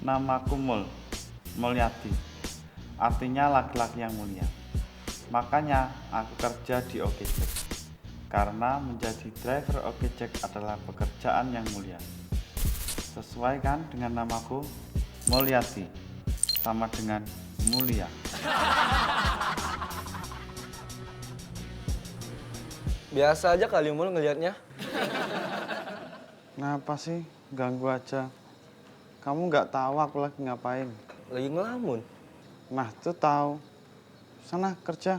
Namaku Mulyadi, artinya laki-laki yang mulia. Makanya aku kerja di Okejek, karena menjadi driver Okejek adalah pekerjaan yang mulia. Sesuai kan dengan namaku, Mulyadi, sama dengan mulia. Biasa aja kali Mul ngelihatnya. Kenapa sih? Ganggu aja. Kamu nggak tahu aku lagi ngapain? Lagi ngelamun. Nah, tuh tahu. Sana kerja.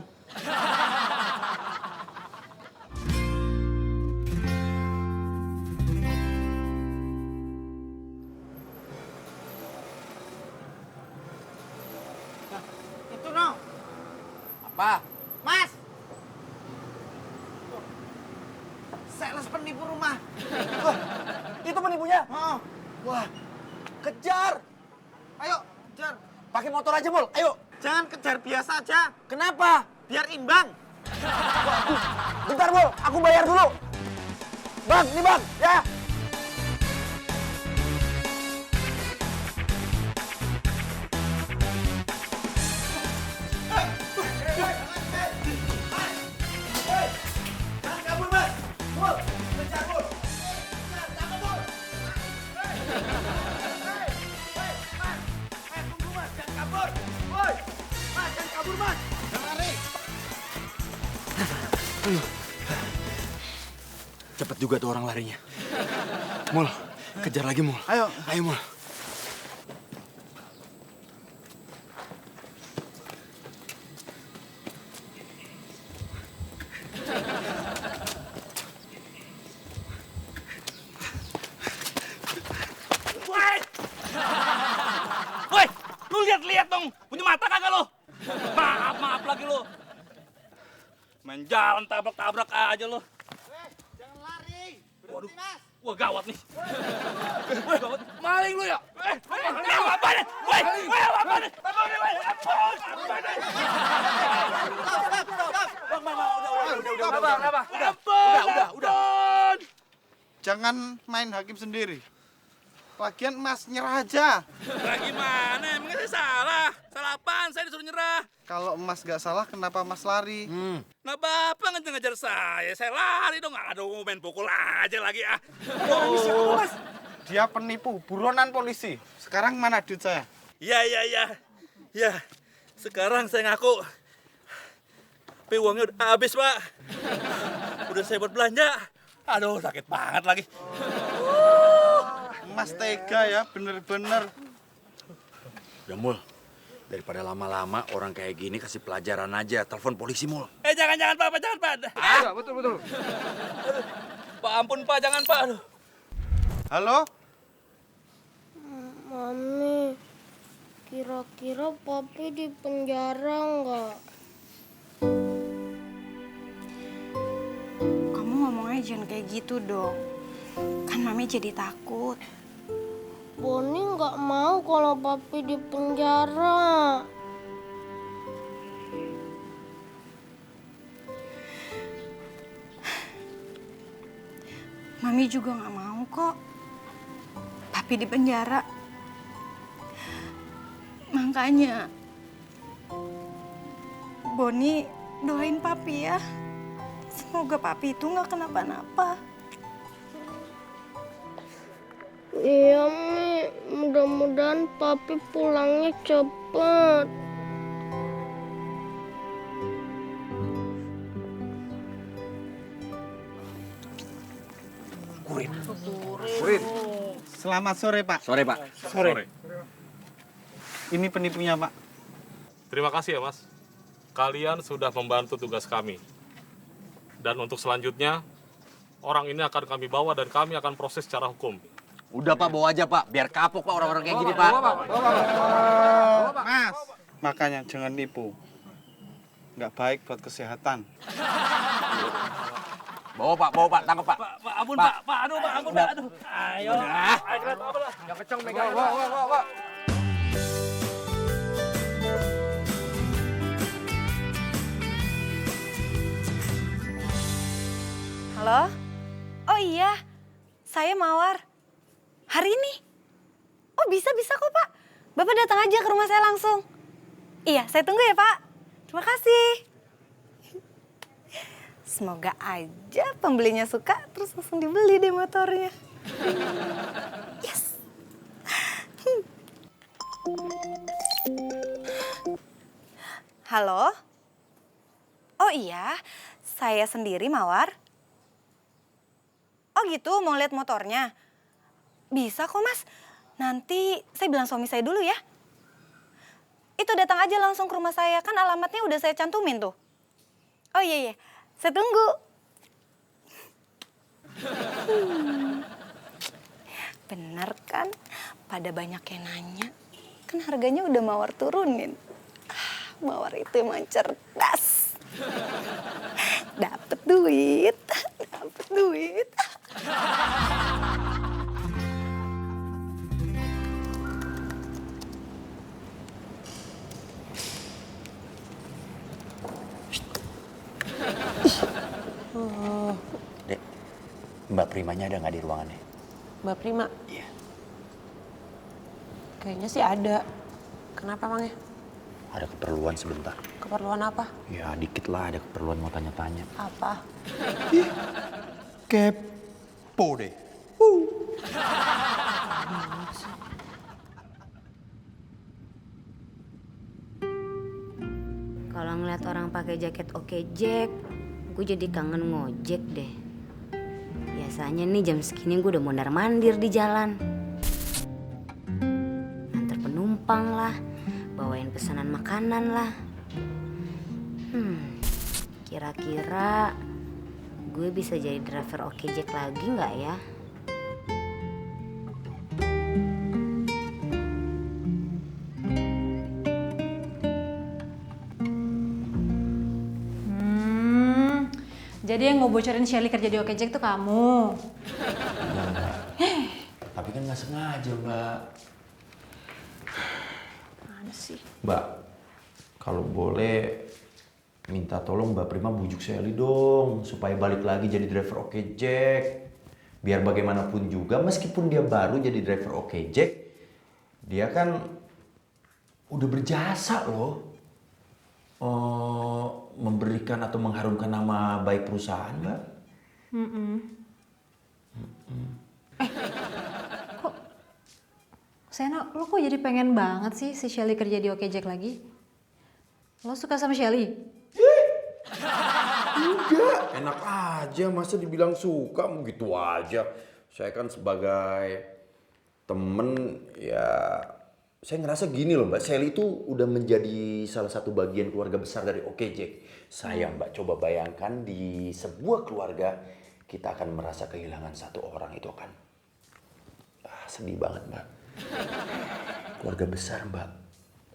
Itu no. Apa? Mas. Sales penipu rumah. Itu penipunya? Oh. Wah, kejar. Ayo, kejar. Pakai motor aja, Mul. Ayo. Jangan kejar biasa aja. Kenapa? Biar imbang. Bentar, Mul. Aku bayar dulu. Bang, nih bang. Ya. Jangan kabur, Mas. Mul, kejar, Mul. Kejar, jangan, Mul. Mas, tunggu, Mas. Jangan kabur. Woi. Mas, jangan kabur, Mas. Jangan lari. Cepet juga tuh orang larinya. Mul, kejar lagi, Mul. Ayo. Ayo, Mul. Woi, lu lihat dong, punya mata kagak lo? Maaf lagi lo. Main jalan tabrak-tabrak aja lo. Jangan lari. Berhenti, Mas. Wah gawat nih. Woi, gawat. Maling lu ya? Apa nih? Woi, apa nih? Apa nih? Udah. Jangan main hakim sendiri. Lagian Mas nyerah aja. Lah gimana? Emangnya saya salah? Salah apaan? Saya disuruh nyerah. Kalau Mas nggak salah, kenapa Mas lari? Nah bapak ngejar saya lari dong. Aduh, main pukul aja lagi ah. Dia penipu, buronan polisi. Sekarang mana duit saya? Ya, sekarang saya ngaku. Tapi uangnya udah habis, Pak. Udah saya buat belanja. Aduh, sakit banget lagi. Mas tega ya, bener-bener. Udah, Mul. Daripada lama-lama orang kayak gini kasih pelajaran aja. Telepon polisi, Mul. Jangan, Pak, jangan, Pak. Betul. Pak, ampun, Pak, jangan, Pak. Aduh. Halo? Mami, kira-kira Papi di penjara nggak? Kamu ngomongnya jangan kayak gitu dong. Kan Mami jadi takut. Boni nggak mau kalau Papi di penjara. Mami juga nggak mau kok. Papi di penjara. Makanya Boni doain Papi ya. Semoga Papi itu nggak kenapa-napa. Iya, Mi. Mudah-mudahan Papi pulangnya cepet. Kurit. Selamat sore, Pak. Sore, Pak. Sore. Ini penipunya, Pak. Terima kasih ya, Mas. Kalian sudah membantu tugas kami. Dan untuk selanjutnya, orang ini akan kami bawa dan kami akan proses secara hukum. Udah, Pak, bawa aja, Pak. Biar kapok, Pak, orang-orang kayak gini, Pak. Mas, makanya jangan nipu. Nggak baik buat kesehatan. Bawa, Pak. Tangkap, Pak. Pak, ampun, Pak. Aduh, Pak, ampun, Pak. Aduh. Ayo. Ayo, apa lah. Yang kecong megang. Wah. Halo? Oh iya, saya Mawar. Hari ini? Oh bisa kok Pak. Bapak datang aja ke rumah saya langsung. Iya, saya tunggu ya Pak. Terima kasih. Semoga aja pembelinya suka, terus langsung dibeli deh motornya. Yes. Halo? Oh iya, saya sendiri Mawar. Oh gitu, mau lihat motornya? Bisa kok Mas, nanti saya bilang suami saya dulu ya. Itu datang aja langsung ke rumah saya, kan alamatnya udah saya cantumin tuh. Oh iya, saya tunggu. Bener kan, pada banyak yang nanya, kan harganya udah Mawar turunin. Mawar itu emang cerdas. Dapet duit. Dek, Mbak Primanya ada nggak di ruangannya? Mbak Prima? Iya. Kayaknya sih ada. Kenapa emangnya? Ada keperluan sebentar. Keperluan apa? Ya dikit lah, ada keperluan mau tanya-tanya. Apa? Kepo deh. Kalau ngeliat orang pakai jaket Oke Jack, gue jadi kangen ngojek deh. Biasanya nih jam segini gue udah mondar-mandir di jalan. Antar penumpang lah, bawain pesanan makanan lah. Kira-kira gue bisa jadi driver Oke Jack lagi nggak ya? Jadi yang mau bocorin Shelly kerja di Oke Jack tuh kamu. Tapi kan nggak sengaja, Mbak. Mana sih? Mbak, kalau boleh minta tolong Mbak Prima bujuk Shelly dong supaya balik lagi jadi driver Oke Jack. Biar bagaimanapun juga meskipun dia baru jadi driver Oke Jack, dia kan udah berjasa loh. Memberikan atau mengharumkan nama baik perusahaan, Mbak. Kok Seno, lo kok jadi pengen banget sih si Shelly kerja di Oke Jack lagi? Lo suka sama Shelly? Enggak, enak aja masa dibilang suka gitu aja. Saya kan sebagai temen ya saya ngerasa gini loh Mbak, Shelly itu udah menjadi salah satu bagian keluarga besar dari Oke Jack. Saya Mbak coba bayangkan di sebuah keluarga kita akan merasa kehilangan satu orang itu kan. Sedih banget Mbak. Keluarga besar Mbak.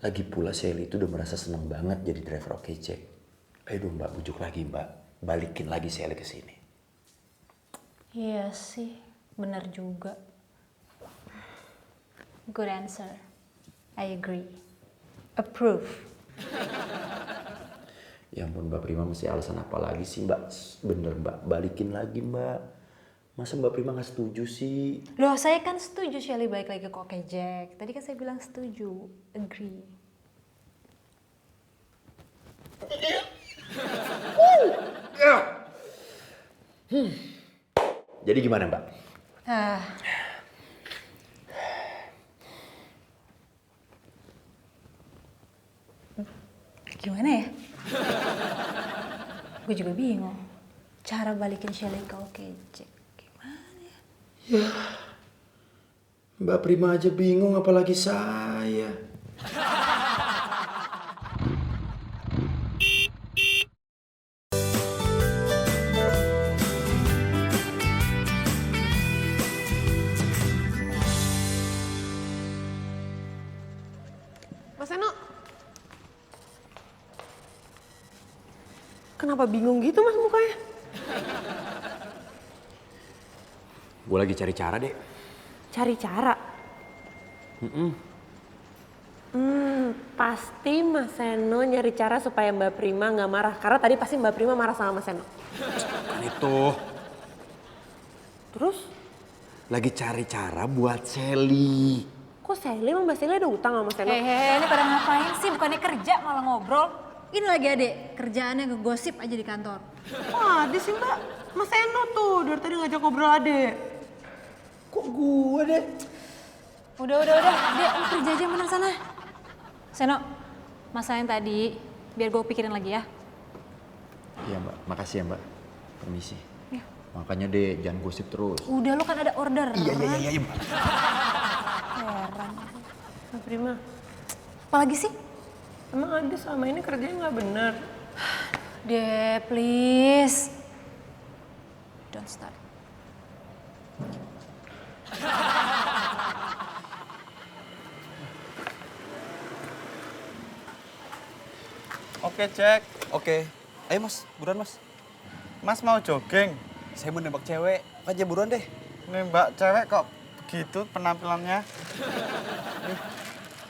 Lagi pula Shelly itu udah merasa senang banget jadi driver Oke Jack. Ayo dong Mbak, bujuk lagi Mbak. Balikin lagi Shelly ke sini. Iya sih, benar juga. Good answer. I agree. Approve. Ya ampun Mbak Prima mesti alasan apa lagi sih Mbak? Bener Mbak, balikin lagi Mbak. Masa Mbak Prima gak setuju sih? Loh, saya kan setuju Shelly balik lagi ke Oke Jack. Tadi kan saya bilang setuju. Agree. Jadi gimana Mbak? Gimana ya? Gue juga bingung. Cara balikin Shelly ke Oke Jack. Gimana ya? Ya, Mbak Prima aja bingung apalagi saya. Mas Seno, kenapa bingung gitu mas mukanya? Gue lagi cari cara deh. Cari cara? Pasti Mas Seno nyari cara supaya Mbak Prima nggak marah. Karena tadi pasti Mbak Prima marah sama Mas Seno. Kan itu. Terus? Lagi cari cara buat Shelly. Kok Sally emang Mbak Sally ada utang sama Seno? Hehehe, ini pada ngapain sih? Bukannya kerja malah ngobrol. Ini lagi adek, kerjaannya ngegosip aja di kantor. Kok ada sih Mbak? Mas Seno tuh dari tadi ngajak ngobrol adek. Kok gue deh? Udah, Dek, lu kerja aja bener sana. Seno, masalah yang tadi, biar gue pikirin lagi ya. Iya Mbak, makasih ya Mbak. Permisi. Ya. Makanya deh jangan gosip terus. Udah, lu kan ada order. Iya Mbak. Heran. Mbak Prima, Apalagi sih? emang ada selama ini kerjanya nggak bener? Dek, please. Don't start. Oke, Jack. Oke. Ayo mas, buruan mas. Mas mau jogging? Saya mau nembak cewek. Aja buruan deh. Nembak cewek kok begitu penampilannya? Nih,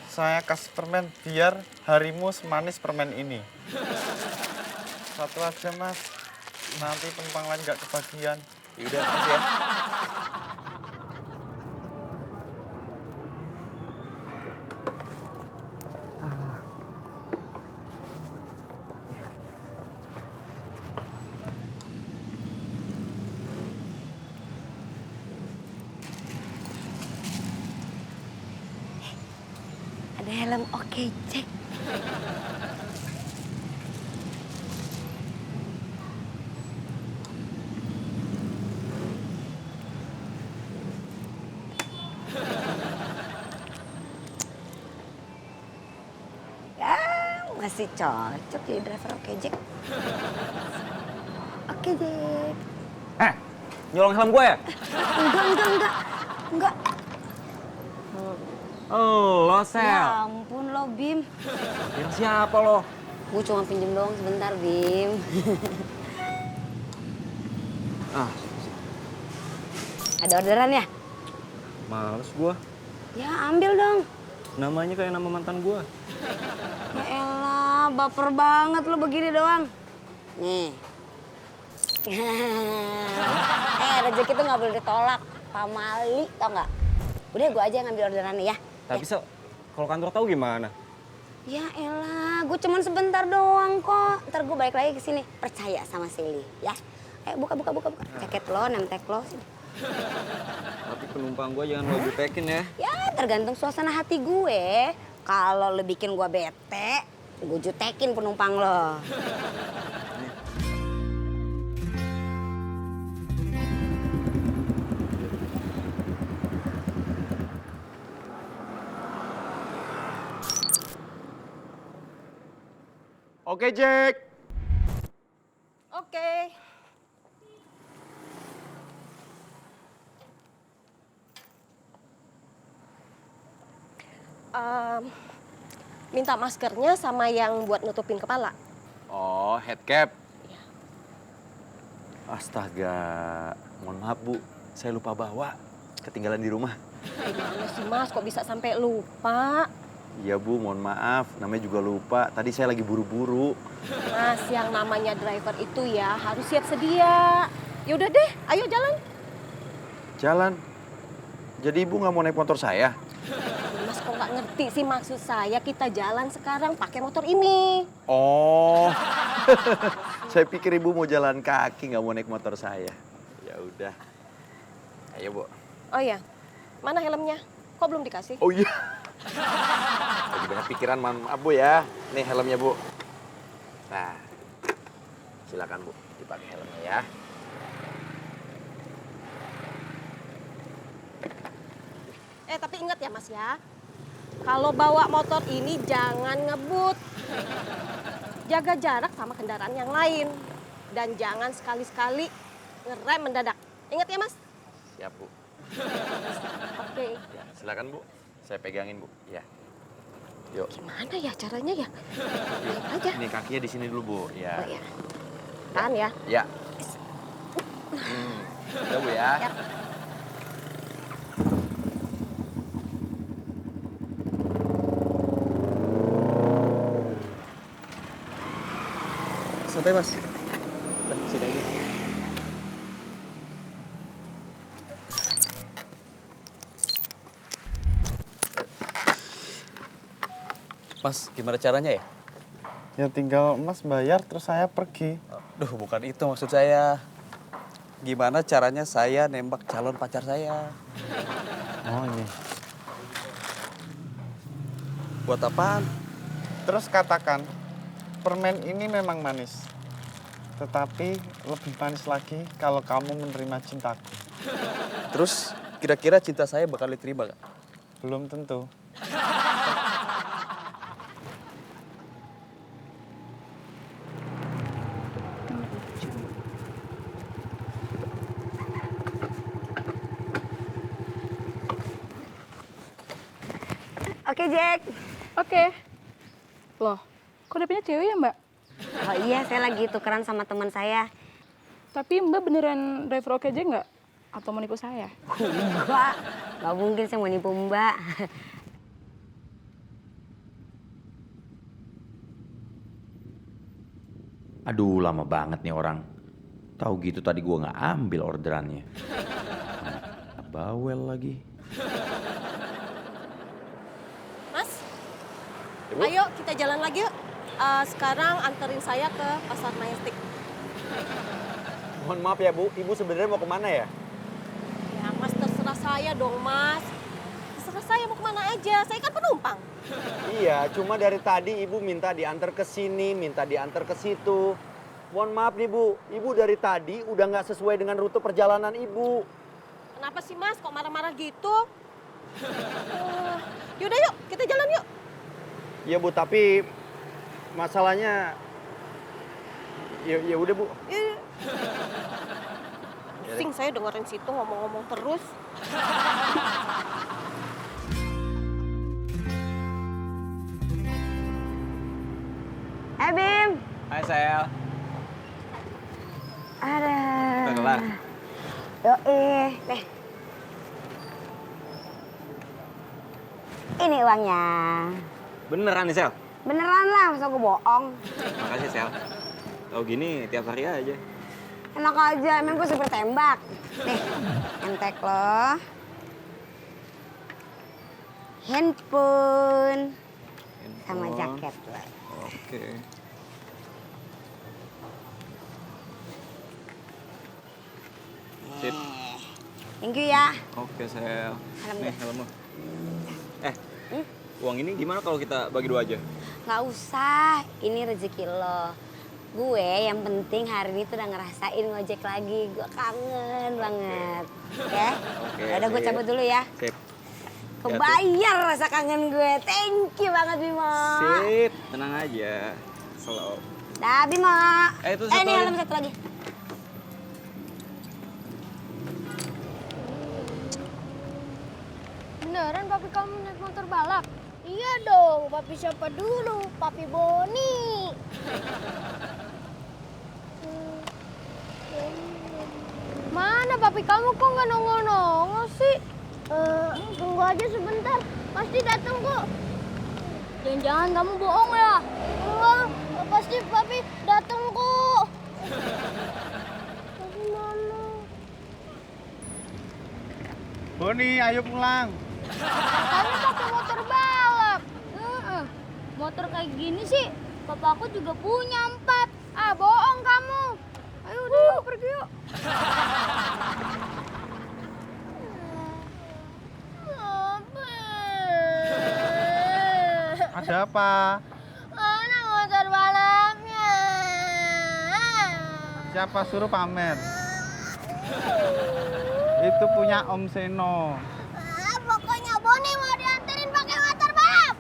saya kasih permen biar harimu semanis permen ini. Satu aja, Mas. Nanti penumpang lain nggak kebagian. Yaudah, makasih ya. Ada helm Oke Jack. Ya, masih cocok jadi driver Oke Jack. Oke Jack. Nyolong helm gue ya? Enggak. Lo, Sel. Ya ampun lo, Bim. Yang siapa lo? Gue cuma pinjem doang sebentar, Bim. Ada orderan ya? Males gue. Ya ambil dong. Namanya kayak nama mantan gue. Ya elah, baper banget lo begini doang. Nih. Rezeki tuh nggak boleh ditolak. Pamali, tau nggak? Udah gue aja yang ngambil orderannya ya. Tapi Sel, kalau kantor tahu gimana? Ya elah, gue cuman sebentar doang kok. Ntar gue balik lagi ke sini. Percaya sama Sally, ya. Ayo buka. Jaket lo, name tag lo. Sini. Tapi penumpang gue jangan lo jutekin ya. Ya tergantung suasana hati gue. Kalau lo bikin gue bete, gue jutekin penumpang lo. Oke Jack. Oke. Minta maskernya sama yang buat nutupin kepala. Oh, head cap. Astaga, mohon maaf Bu, saya lupa bawa. Ketinggalan di rumah. Gimana sih Mas, kok bisa sampai lupa? Iya Bu, mohon maaf, namanya juga lupa. Tadi saya lagi buru-buru. Mas, yang namanya driver itu ya harus siap sedia. Yaudah deh, ayo jalan. Jalan. Jadi Ibu nggak mau naik motor saya? Mas kok nggak ngerti sih maksud saya, kita jalan sekarang pakai motor ini. Oh, saya pikir Ibu mau jalan kaki, nggak mau naik motor saya. Ya udah, ayo Bu. Oh iya, mana helmnya? Kok belum dikasih? Oh iya. Lagi banyak pikiran, maaf Bu ya. Nih helmnya Bu. Nah, silakan Bu, dipakai helmnya ya. Tapi ingat ya Mas ya, kalau bawa motor ini jangan ngebut. Jaga jarak sama kendaraan yang lain. Dan jangan sekali-sekali ngerem mendadak. Ingat ya Mas? Siap Bu. Oke. Ya, silakan Bu, saya pegangin Bu. Ya. Yuk. Gimana ya caranya ya? Ayo aja. Ini kakinya di sini dulu Bu. Ya. Oh, ya. Tahan ya. Ya. Udah Bu ya. Ya. Santai mas. Sini aja. Mas, gimana caranya ya? Ya tinggal Mas bayar terus saya pergi. Duh, bukan itu maksud saya. Gimana caranya saya nembak calon pacar saya? Oh ini. Buat apaan? Terus katakan, permen ini memang manis. Tetapi lebih manis lagi kalau kamu menerima cintaku. Terus kira-kira cinta saya bakal diterima gak? Belum tentu. Oke, Jack. Oke. Loh, kok DP-nya cewek ya, Mbak? Oh iya, saya lagi tukeran sama teman saya. Tapi Mbak beneran driver Oke Jack nggak? Atau mau nipu saya? Enggak, nggak mungkin saya mau nipu Mbak. Aduh, lama banget nih orang. Tahu gitu tadi gua nggak ambil orderannya. Bawel lagi. Mas, ayo kita jalan lagi yuk. Sekarang anterin saya ke Pasar Majestic. Mohon maaf ya Bu, Ibu sebenarnya mau kemana ya? Ya Mas, terserah saya dong Mas. Terserah saya mau kemana aja, saya kan penumpang. Iya, cuma dari tadi Ibu minta diantar ke sini, minta diantar ke situ. Mohon maaf nih Bu, Ibu dari tadi udah nggak sesuai dengan rute perjalanan Ibu. Kenapa sih Mas, kok marah-marah gitu? Yaudah yuk, kita jalan yuk. Iya Bu, tapi masalahnya ya udah Bu. Iya. Pusing saya dengerin situ ngomong-ngomong terus. Bim. Hai, Sel. Ada. Udah kelar? Nih. Ini uangnya. Beneran nih, Sel? Beneran lah, masa gue bohong. Makasih, Sel. Tahu gini tiap hari aja. Enak aja, emang gue super tembak. Nih, entek lo. Handphone. Sama jaket lo. Oke. Sip. Thank you ya. Oke, Sel. Helm Nih, gue. helmmu. Uang ini gimana kalau kita bagi dua aja? Nggak usah, ini rezeki lo. Gue yang penting hari ini tuh udah ngerasain ngojek lagi. Gue kangen banget. Ya? Oke, Udah gue sip. cabut dulu ya. Sip. Kebayar rasa kangen gue. Thank you banget Bimo. Sip, tenang aja. Slow. Dah Bimo. Itu satu Nih lagi. helm satu lagi. Beneran papi kamu naik motor balap? Iya dong, papi siapa dulu? Papi Boni. Mana papi kamu kok nggak nongol-nongol sih? Tunggu aja sebentar, pasti datang kok. Jangan-jangan kamu bohong ya? Enggak, pasti papi datang kok. Papi mana? Boni, ayo pulang. Kami pakai motor balap. Motor kayak gini sih, papa aku juga punya 4. Ah, bohong kamu. Ayo udah yuk, pergi yuk. Ada apa? Mana motor balapnya? Siapa suruh pamer? Itu punya Om Seno. Pokoknya Boni mau dianterin pakai motor balap.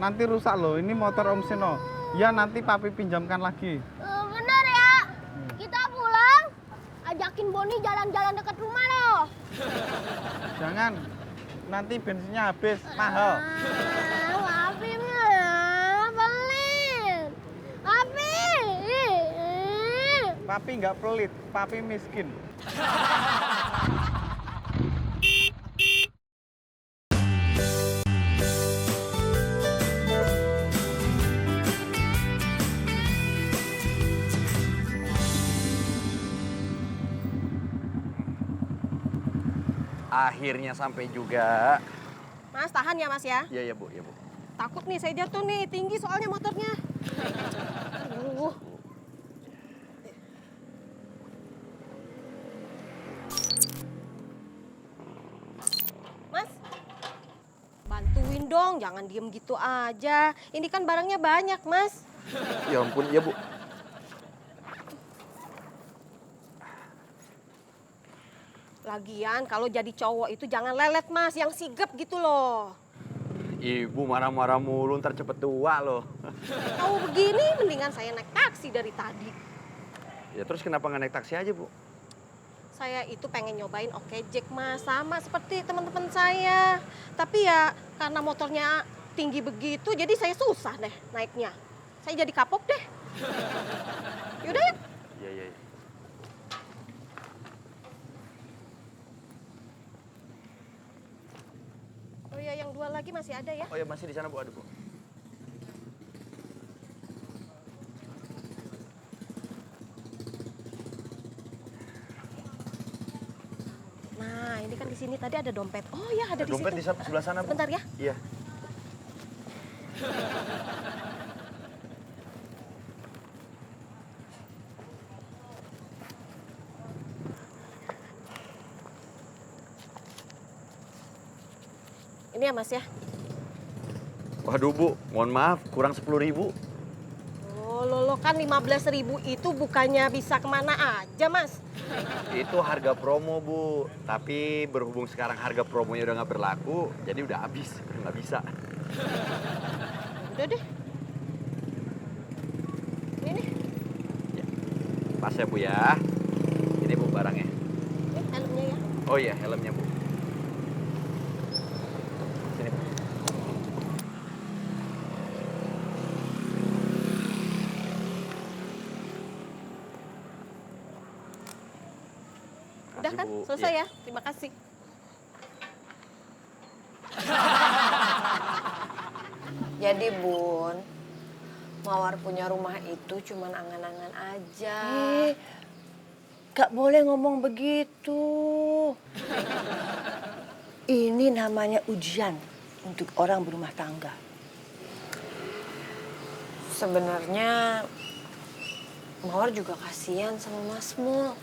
Nanti rusak loh, ini motor Om Seno. Ya nanti papi pinjamkan lagi. Bener ya? Kita pulang, ajakin Boni jalan-jalan dekat rumah loh. Jangan, nanti bensinnya habis, mahal. Papi mah pelit. Papi. Papi nggak pelit, papi miskin. Akhirnya sampai juga. Mas, tahan ya Mas ya. Iya, Bu, iya, Bu. Takut nih saya jatuh nih, tinggi soalnya motornya. Aduh. Mas, bantuin dong, jangan diem gitu aja. Ini kan barangnya banyak, Mas. Ya ampun, iya, Bu. Lagian kalau jadi cowok itu jangan lelet, Mas, yang sigap gitu loh. Ibu marah-marah mulu, ntar cepet tua loh. Tahu begini, mendingan saya naik taksi dari tadi. Ya terus kenapa nggak naik taksi aja, Bu? Saya itu pengen nyobain Okejek, Mas, sama seperti teman-teman saya. Tapi ya karena motornya tinggi begitu, jadi saya susah deh naiknya. Saya jadi kapok deh. Yaudah yuk. Iya, iya. Oh ya, yang 2 lagi masih ada ya? Oh ya, masih di sana, Bu. Ada, Bu. Nah, ini kan di sini tadi ada dompet. Oh ya, ada di situ. Dompet di sebelah sana, Bu. Bentar ya. Iya. Ini ya, Mas ya. Waduh, Bu. Mohon maaf, kurang 10.000. Oh, lo kan 15.000 itu bukannya bisa kemana aja, Mas? Itu harga promo, Bu. Tapi berhubung sekarang harga promonya udah nggak berlaku, jadi udah habis. Udah nggak bisa. Udah deh. Ini. Pas ya, Bu ya. Ini, Bu, barangnya. Ini helmnya ya. Oh iya, helmnya, Bu. Sini, Bu. Udah kan? Bu. Selesai Iya. ya? Terima kasih. Jadi Bun, Mawar punya rumah itu cuman angan-angan aja. Gak boleh ngomong begitu. Ini namanya ujian untuk orang berumah tangga. Sebenarnya Mawar juga kasihan sama Mas Mul.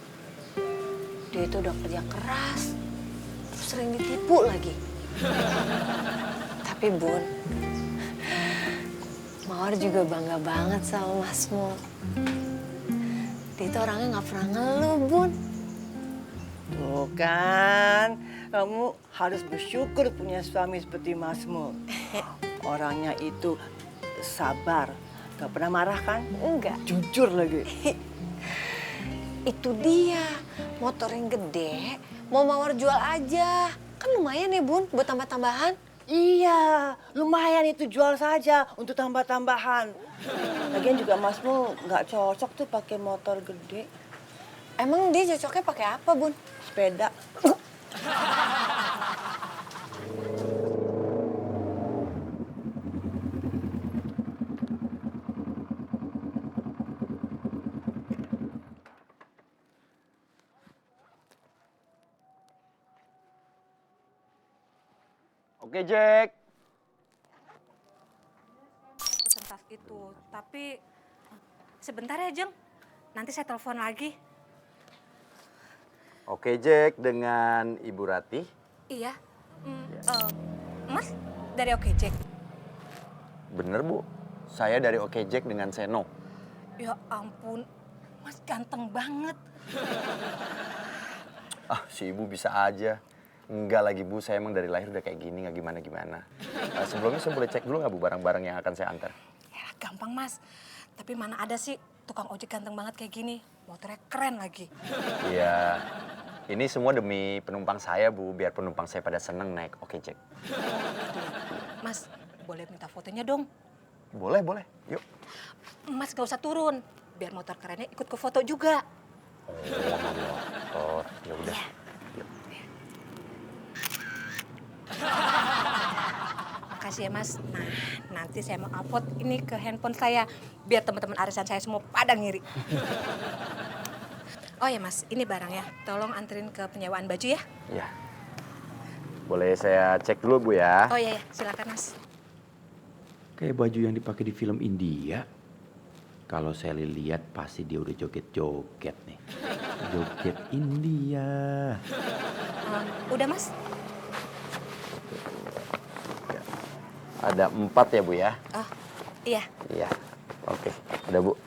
Dia itu udah kerja keras, terus sering ditipu lagi. Tapi Bun, Mawar juga bangga banget sama Mas Mul. Dia itu orangnya nggak pernah ngeluh, Bun. Tuh kan, kamu harus bersyukur punya suami seperti Masmu. Orangnya itu sabar, gak pernah marah kan? Enggak. Jujur lagi. Itu dia, motor yang gede, mau Mawar jual aja. Kan lumayan ya, Bun, buat tambah-tambahan. Iya, lumayan itu jual saja untuk tambah-tambahan. Lagian juga Masmu nggak cocok tuh pakai motor gede. Emang dia cocoknya pakai apa, Bun? Sepeda. Oke, Jack. Pesen tas itu, tapi sebentar ya, Jeng. Nanti saya telepon lagi. Oke, Jack, dengan Ibu Ratih. Iya. Mas, dari Okejek. Bener, Bu. Saya dari Oke Jack dengan Seno. Ya ampun, Mas ganteng banget. Ah, si Ibu bisa aja. Enggak lagi, Bu. Saya emang dari lahir udah kayak gini, nggak gimana-gimana. Sebelumnya saya boleh cek dulu nggak, Bu, barang-barang yang akan saya antar? Ya gampang, Mas. Tapi mana ada sih tukang ojek ganteng banget kayak gini. Motornya keren lagi. Iya. Ini semua demi penumpang saya, Bu. Biar penumpang saya pada seneng naik Oke Jack. Mas, boleh minta fotonya dong? Boleh, boleh. Yuk. Mas gak usah turun. Biar motor kerennya ikut ke foto juga. Oh, ya udah. Makasih ya, Mas. Nah, nanti saya mau upload ini ke handphone saya. Biar teman-teman arisan saya semua pada ngiri. Oh ya, Mas. Ini barangnya. Tolong anterin ke penyewaan baju ya. Iya. Boleh saya cek dulu Bu ya? Oh iya, silakan Mas. Kayak baju yang dipakai di film India. Kalau Sally lihat pasti dia udah joget-joget nih. Joget India. Udah Mas? Ada 4 ya Bu ya? Oh iya. Iya. Oke, ada Bu.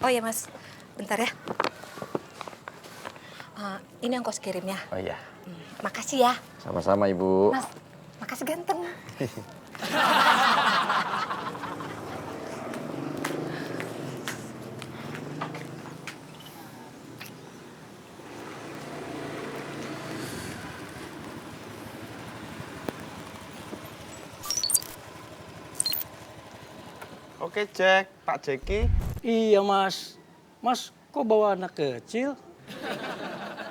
Oh iya Mas, bentar ya. Ini ongkos kirimnya. Oh iya. Makasih ya. Sama-sama Ibu. Mas, makasih ganteng. Oke Jack, Pak Jeki. Iya Mas. Mas kok bawa anak kecil?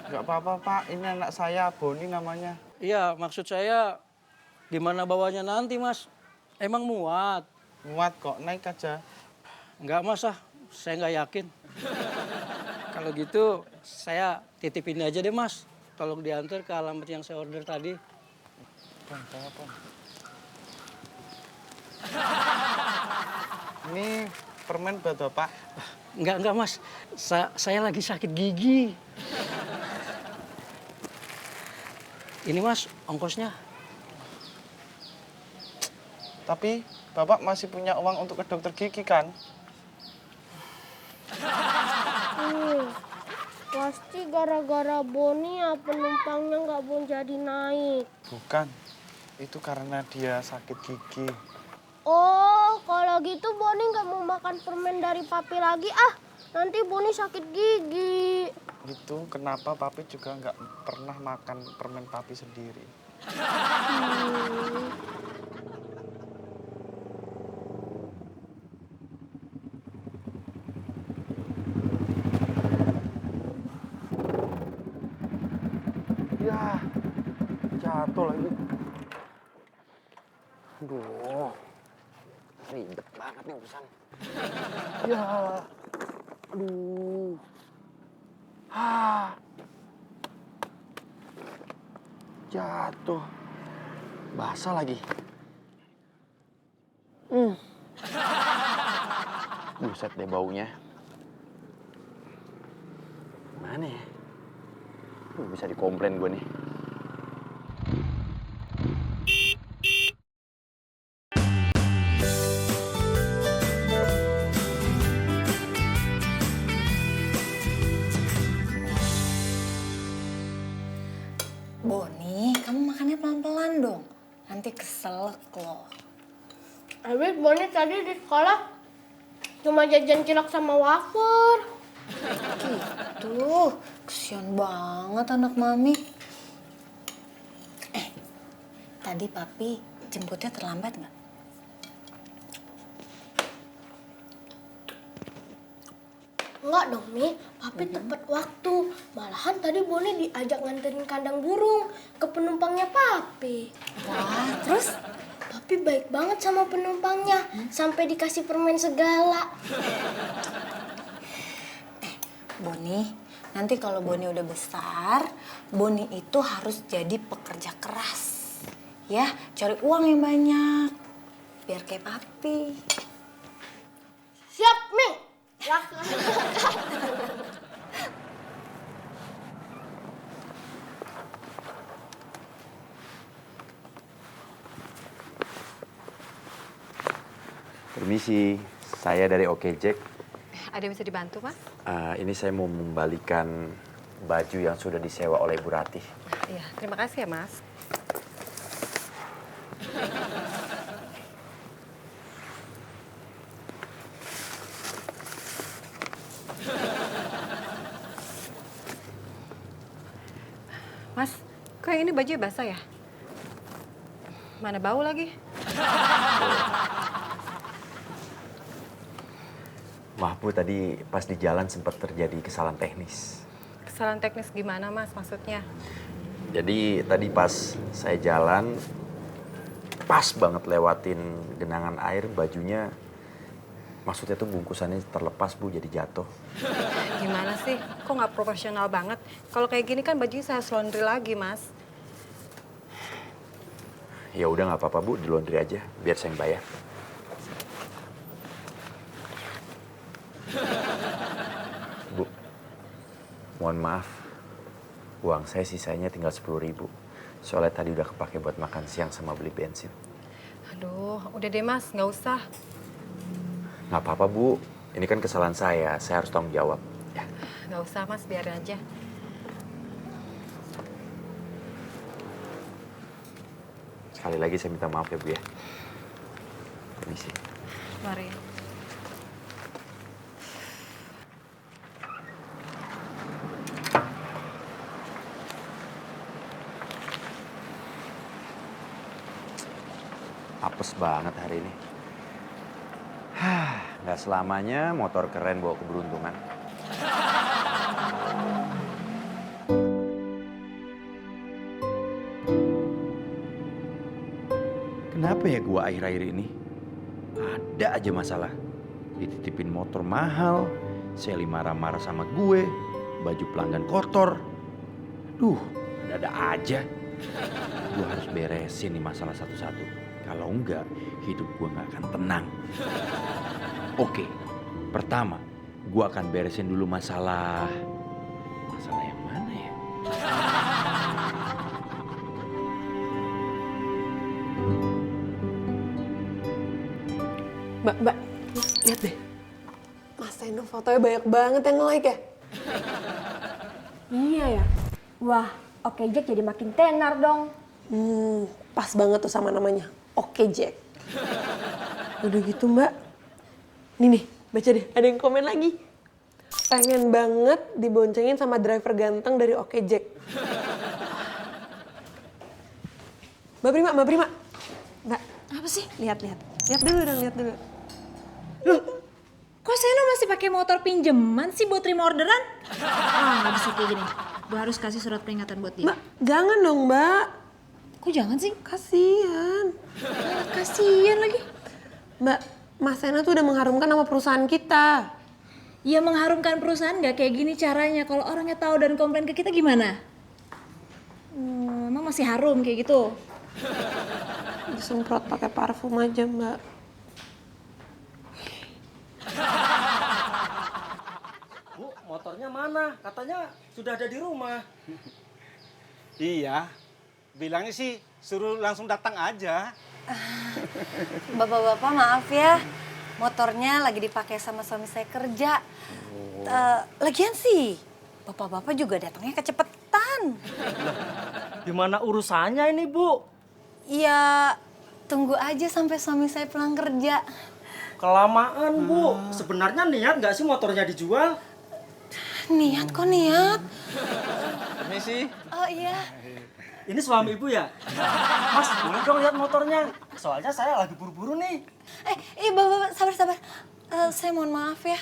Nggak apa-apa Pak, ini anak saya, Boni namanya. Iya, maksud saya gimana bawanya nanti Mas? Emang muat? Muat kok, naik aja. Enggak Mas saya nggak yakin. Kalau gitu saya titipin aja deh Mas. Tolong diantar ke alamat yang saya order tadi. Bang, bawa Bang. Ini permen buat Bapak. Enggak Mas, saya lagi sakit gigi. Ini Mas, ongkosnya. Tapi Bapak masih punya uang untuk ke dokter gigi kan? Pasti gara-gara Boni ya penumpangnya nggak mau jadi naik. Bukan, itu karena dia sakit gigi. Oh, kalau gitu Boni nggak mau makan permen dari Papi lagi ah. Nanti Boni sakit gigi. Itu kenapa Papi juga nggak pernah makan permen Papi sendiri. Ya, jatuh lagi. Aduh, ribet banget nih urusan. Ya, aduh. Jatuh. Basah lagi. Buset deh baunya. Mana ya? Bisa dikomplain gue nih. Boni, kamu makannya pelan-pelan dong. Nanti keselak loh. Habis Boni tadi di sekolah cuma jajan cilok sama wafer. Gitu, kesian banget anak mami. Tadi Papi jemputnya terlambat nggak? Enggak dong, Mi. Papi tepat waktu. Malahan tadi Boni diajak nganterin kandang burung ke penumpangnya Papi. Wah, terus? Papi baik banget sama penumpangnya. Sampai dikasih permen segala. Boni, nanti kalau Boni udah besar, Boni itu harus jadi pekerja keras. Ya, cari uang yang banyak. Biar kayak Papi. Siap, Mi. Ya. Permisi, saya dari Oke Jack. Ada yang bisa dibantu, Mas? Ini saya mau membalikan baju yang sudah disewa oleh Ibu Ratih. Iya, terima kasih ya, Mas. Mas, kok yang ini bajunya basah ya? Mana bau lagi? Maaf Bu, tadi pas di jalan sempat terjadi kesalahan teknis. Kesalahan teknis gimana, Mas, maksudnya? Jadi tadi pas saya jalan, pas banget lewatin genangan air, bajunya, maksudnya tuh bungkusannya terlepas Bu, jadi jatuh. Gimana sih? Kok nggak profesional banget? Kalau kayak gini kan bajunya saya harus laundry lagi, Mas. Ya udah nggak apa-apa Bu, di laundry aja, biar saya yang bayar. Bu, mohon maaf, uang saya sisanya tinggal 10.000. Soalnya tadi udah kepake buat makan siang sama beli bensin. Aduh, udah deh Mas, nggak usah. Nggak apa-apa Bu, ini kan kesalahan saya harus tanggung jawab. Ya. Nggak usah Mas, biarin aja. Sekali lagi saya minta maaf ya Bu ya. Permisi. Mari. Apes banget hari ini. Nggak selamanya motor keren bawa keberuntungan. Kenapa ya gua akhir-akhir ini? Ada aja masalah. Dititipin motor mahal, Sally marah-marah sama gue, baju pelanggan kotor. Duh, ada aja. Gue harus beresin nih masalah satu-satu. Kalau enggak, hidup gue nggak akan tenang. Oke, pertama, gue akan beresin dulu masalah yang mana ya? Mbak, lihat deh. Mas Seno fotonya banyak banget yang like ya. Iya ya. Wah, Oke Jack jadi makin tenar dong. Pas banget tuh sama namanya. Oke Jack. Udah gitu Mbak. Nih, baca deh. Ada yang komen lagi. Pengen banget diboncengin sama driver ganteng dari Oke Jack. Mbak Prima. Mbak, Apa sih? lihat. Lihat dulu dong, lihat dulu. Loh, kok Seno masih pakai motor pinjeman sih buat terima orderan? Nggak bisa kayak gini. Gue harus kasih surat peringatan buat dia. Mbak, jangan dong Mbak. Kok jangan sih? Kasian. Kasian lagi. Mbak, Mas Seno tuh udah mengharumkan nama perusahaan kita. Ya mengharumkan perusahaan nggak kayak gini caranya. Kalau orangnya tahu dan komplain ke kita gimana? Emang masih harum kayak gitu? Disemprot pakai parfum aja Mbak. Bu, motornya mana? Katanya sudah ada di rumah. Iya, bilangnya sih suruh langsung datang aja. Bapak-bapak maaf ya, motornya lagi dipakai sama suami saya kerja. Lagian sih, bapak-bapak juga datangnya kecepetan. Gimana urusannya ini Bu? Ya, tunggu aja sampai suami saya pulang kerja. Kelamaan Bu, sebenarnya niat nggak sih motornya dijual? Niat kok niat. Permisi. Oh iya. Ini suami Ibu ya? Mas, boleh dong lihat motornya? Soalnya saya lagi buru-buru nih. Bapak, sabar. Saya mohon maaf ya.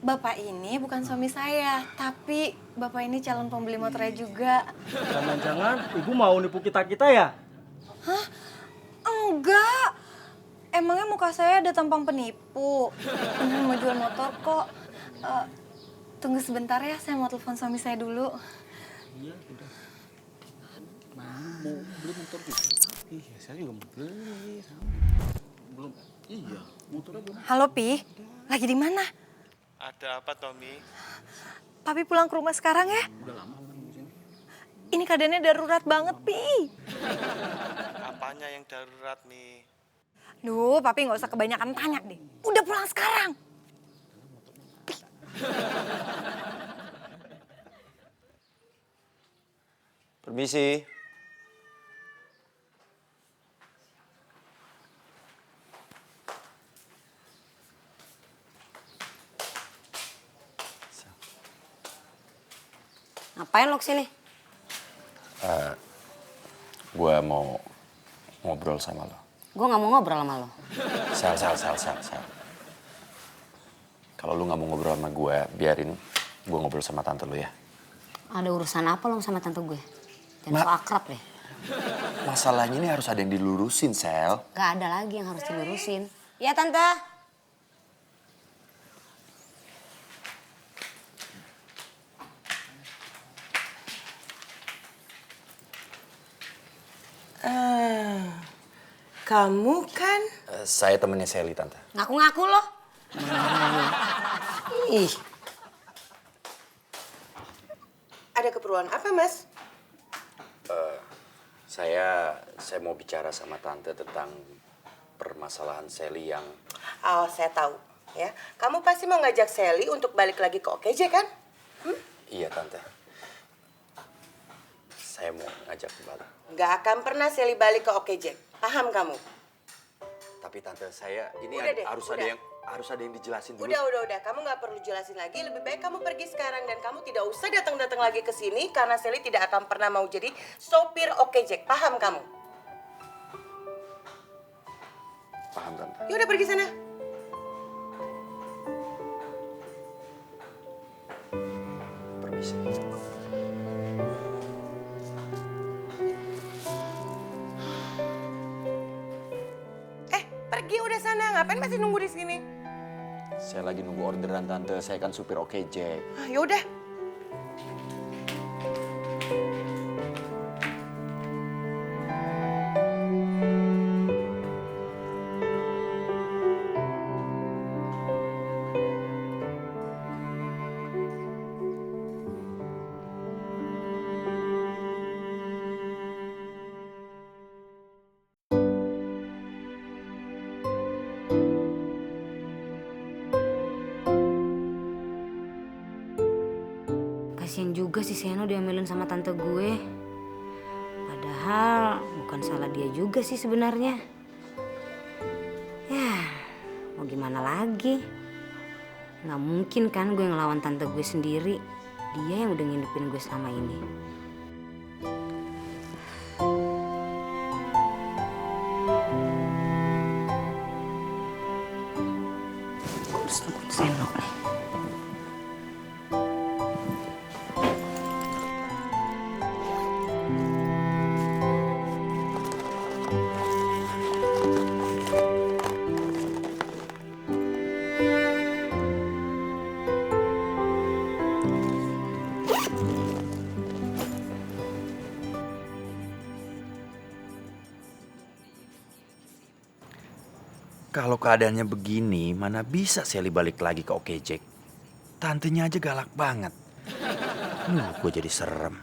Bapak ini bukan suami saya, tapi Bapak ini calon pembeli motornya juga. Jangan-jangan Ibu mau nipu kita-kita ya? Hah? Enggak. Emangnya muka saya ada tampang penipu? Beneran mau jual motor kok. Tunggu sebentar ya, saya mau telepon suami saya dulu. Iya, udah. Mau beli motor juga? Iya, saya juga mau beli. Belum. Iya, motornya belum. Halo, Pi. Lagi di mana? Ada apa, Tommy? Papi pulang ke rumah sekarang ya? Udah lama kan di sini. Ini keadaannya darurat banget, Pi. Apanya yang darurat nih? Duh, Papi nggak usah kebanyakan tanya deh. Udah pulang sekarang. Permisi. Ngapain lo kesini? Gue mau ngobrol sama lo. Gue gak mau ngobrol sama lo. Sal. Kalau lu nggak mau ngobrol sama gue, biarin gue ngobrol sama tante lu ya. Ada urusan apa lo sama tante gue? Dan so akrab deh. Masalahnya ini harus ada yang dilurusin, Sel. Gak ada lagi yang harus dilurusin. Ya, Tante. Kamu kan? Saya temennya Sally, Tante. Ngaku-ngaku loh. Ih. Ada keperluan apa, Mas? Saya mau bicara sama Tante tentang permasalahan Sally yang... Oh, saya tahu. Ya, kamu pasti mau ngajak Sally untuk balik lagi ke OKJ kan? Iya, Tante. Saya mau ngajak balik. Nggak akan pernah Sally balik ke OKJ. Paham kamu? Tapi Tante, saya ini Udah deh, harus ada yang dijelasin dulu. Udah. Kamu nggak perlu jelasin lagi. Lebih baik kamu pergi sekarang dan kamu tidak usah datang lagi ke sini karena Sally tidak akan pernah mau jadi sopir OKJ. Paham kamu? Paham, Tante. Ya udah pergi sana. Permisi. Pergi udah sana. Ngapain masih nunggu di sini? Saya lagi nunggu orderan, Tante. Saya kan supir OKJ. Ya udah. Kasian juga si Seno diomelin sama tante gue. Padahal bukan salah dia juga sih sebenarnya. Ya, mau gimana lagi? Nggak mungkin kan gue ngelawan tante gue sendiri. Dia yang udah ngidupin gue selama ini. Gue harus nungguin Seno nih. Kalau keadaannya begini, mana bisa Sally balik lagi ke OKJ? Tantenya aja galak banget. Gue jadi serem.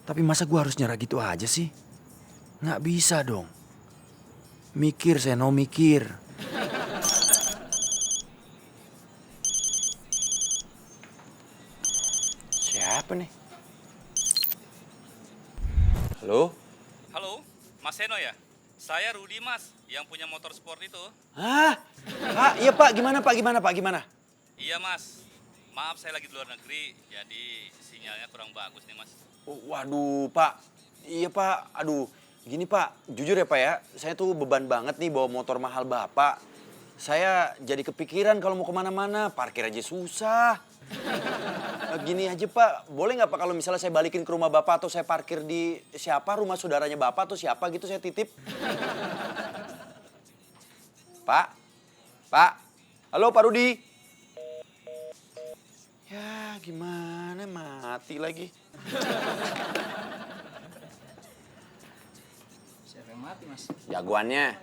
Tapi masa gue harus nyerah gitu aja sih? Nggak bisa dong. Mikir, Seno, mikir. Siapa nih? Halo? Halo, Mas Seno ya? Saya Rudi, Mas, yang punya motor sport itu. Hah? Iya Pak, gimana Pak? Gimana? Iya, Mas. Maaf, saya lagi di luar negeri, jadi sinyalnya kurang bagus nih, Mas. Waduh Pak, iya Pak, aduh gini Pak, jujur ya Pak ya, saya tuh beban banget nih bawa motor mahal Bapak. Saya jadi kepikiran kalau mau kemana-mana, parkir aja susah. Gini aja Pak, boleh nggak Pak kalau misalnya saya balikin ke rumah Bapak atau saya parkir di rumah saudaranya Bapak atau siapa gitu saya titip. Pak, halo Pak Rudi. Ya gimana, mati lagi. Siapa yang mati, Mas? Jagoannya.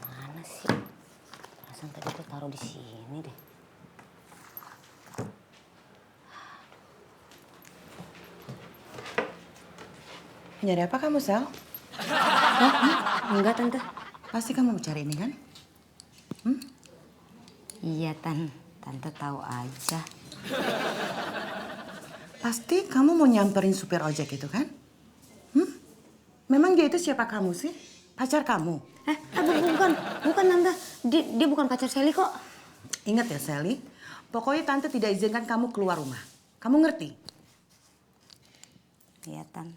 Mana sih? Perasaan tadi tuh taruh di sini deh. Nyari apa kamu, Sal? Enggak, Tante. Pasti kamu cari ini kan? Iya, Tante tahu aja. Pasti kamu mau nyamperin supir ojek itu kan? Memang dia itu siapa kamu sih? Pacar kamu? Bukan Tante. Dia bukan pacar Sally kok. Ingat ya Sally, pokoknya Tante tidak izinkan kamu keluar rumah. Kamu ngerti? Iya, Tan.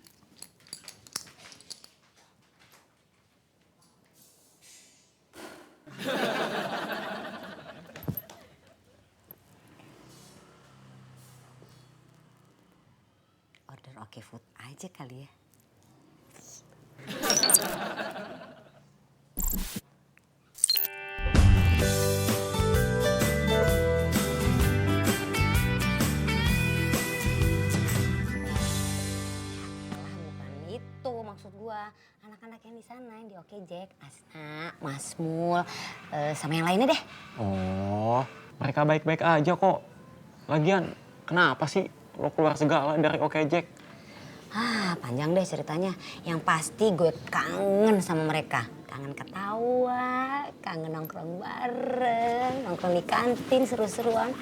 Order Oke Food aja kali ya. Oke Jack, Asna, Mas Mul, sama yang lainnya deh. Oh, mereka baik-baik aja kok. Lagian, kenapa sih lo keluar segala dari Oke Jack? Panjang deh ceritanya. Yang pasti gue kangen sama mereka. Kangen ketawa, kangen nongkrong bareng, nongkrong di kantin, seru-seruan.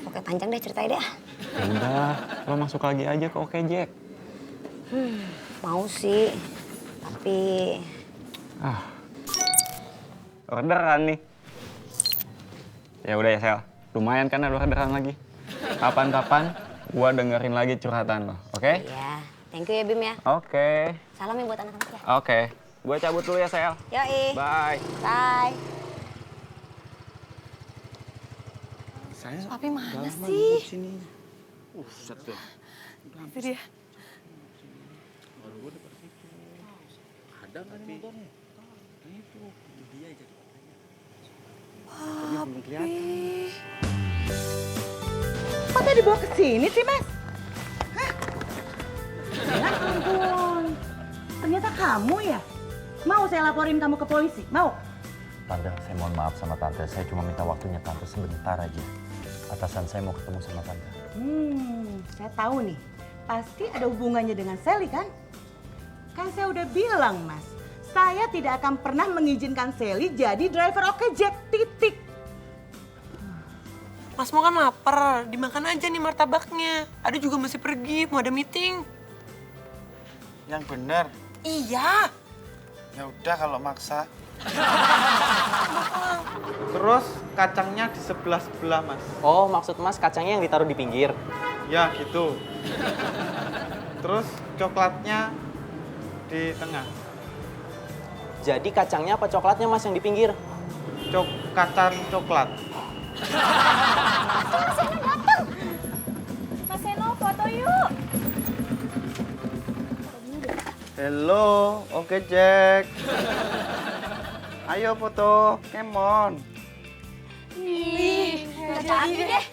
Pokoknya panjang deh ceritanya deh. Ya udah, lo masuk lagi aja ke Oke Jack. Mau sih, tapi... Orderan nih. Ya udah ya Sel, lumayan kan ada orderan lagi. Kapan-kapan gua dengerin lagi curhatan lo, oke? Iya, thank you ya Bim ya. Oke. Salam ya buat anak-anak ya. Oke, gua cabut dulu ya Sel. Yoi. Bye. Bye. Papi mana sih? Set tuh. Itu dia. Ada nggak nih motornya? Itu dia aja. Belum kelihatan. Kok tadi dibawa ke sini sih, Mas? Hah? Ya ampun. Ternyata kamu ya? Mau saya laporin kamu ke polisi? Mau? Tante, saya mohon maaf sama Tante. Saya cuma minta waktunya Tante sebentar aja. Atasan saya mau ketemu sama Tante. Saya tahu nih. Pasti ada hubungannya dengan Sally kan? Kan saya udah bilang, Mas. Saya tidak akan pernah mengizinkan Sally jadi driver Oke Jack, titik. Mas mau kan lapar, dimakan aja nih martabaknya. Ada juga masih pergi, mau ada meeting. Yang bener. Iya. Ya udah kalau maksa. Terus kacangnya di sebelah-sebelah, Mas. Oh, maksud Mas kacangnya yang ditaruh di pinggir? Ya gitu. Terus coklatnya di tengah. Jadi kacangnya apa coklatnya Mas yang di pinggir? Kacang coklat. Mas Seno datang. Mas Seno foto yuk. Hello, Oke Jack. Ayo foto, come on. Ih, nggak jadi deh.